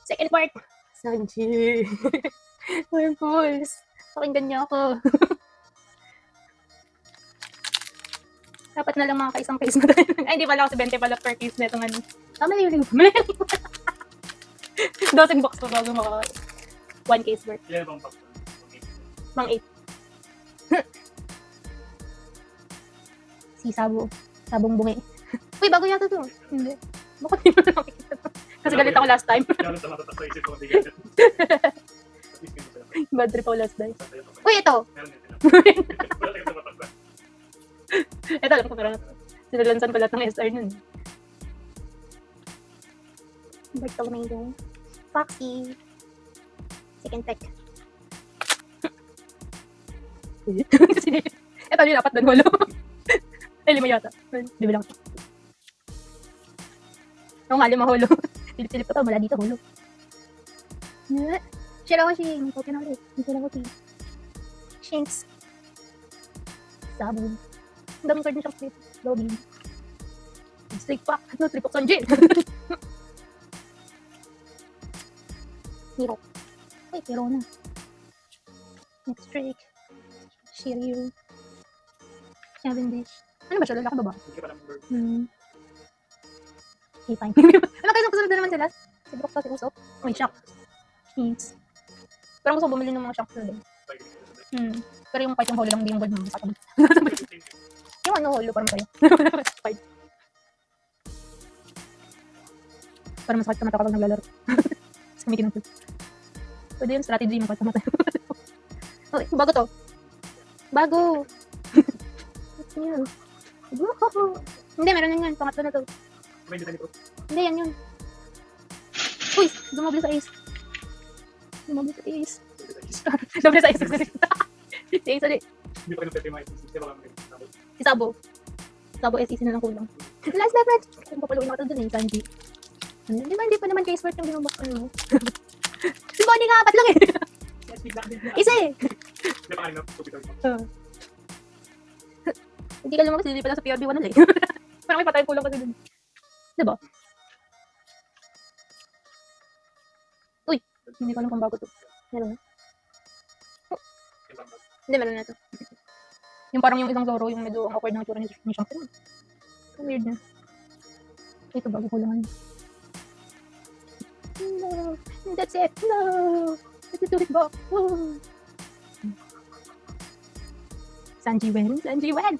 Second part. Sanji. My boys. Pakinggan niyo ako. Dapat na lang mga kaisang case na tayo. Ay, hindi pala kasi 20 pala per case na itong ano. Mali yung dosing box pa bago maka 1 case worth. Ilan bang box? Mang 8. Si Sabo. Sabong bungi. Uy, bago yata to. Hindi. Bakit hindi mo na nakikita to? Kasi galit ako last time. Kaya sa matatak sa isip ko, hindi ganyan. Bad trip ako last time. Uy, ito. Meron yan sila. Wala tayong tumatak na. Ito, alam ko parang sinalansan pa lahat ng SR nun. Bartolomeo. Foxy. Second tech. Ito yung dapat doon, walo. Ay, 5 yata. Di ba lang? Oo nga, 5 holo. Silip-silip ko to, mula dito, holo. Share ako, Shing. Ikaw na ulit. Share ako, Shing. Shinks. Sabon. Ang daming card na siyang strip. Lobby. Strip pack. No, strip pack Sanji. Hero. Uy, hero na. Next trick. Shiryu. 7 dish. Ano ba siya? Lalaki ba ba? Hindi ka pa number. Okay, fine. Ano kayo kasunod na naman sila? Si Brook to, si Usopp. Uy, shock. Shinks. Pero gusto bumili ng mga shock na din. Pero yung part yung holo lang, hindi yung gold mo. Yung ano, holo, parang kayo. Fight. Parang masakit ka mata kapag naglalaro. Tapos kumikin ng food. Pwede yung strategy mo pag tamatay. Oh, bago to. Bago. What's new? Hindi, meron yan yan. Pangatlo na to. Hindi, yan yun. Uy, dumable sa ace. Dumable sa ace. Dumable sa ace. Si ace ulit. Hindi pa kayo pwede mga isip. Hindi pa kami nabot. Si Sabo. Sabo SEC na lang kulang. Last level. Kung papaluin ako dun eh, Sanji. Di ba, hindi pa naman case worth yung binubaksan mo. Si Bonnie nga, apat lang eh. Isa eh. Hindi pa kayo nabot. Hindi ka lumabas, hindi pala sa PRB 1 na eh. Parang may patayang kulang kasi dun. Diba? Uy, hindi ko alam kung bago to. Meron na? Hindi, meron na to. Yung parang yung isang Zoro, yung medyo ang awkward ng itsura ni Shanks. Ang weird na. Ito, bago ko lang. No, that's it. No, let's do it back. Oh. Sanji win. Sanji win.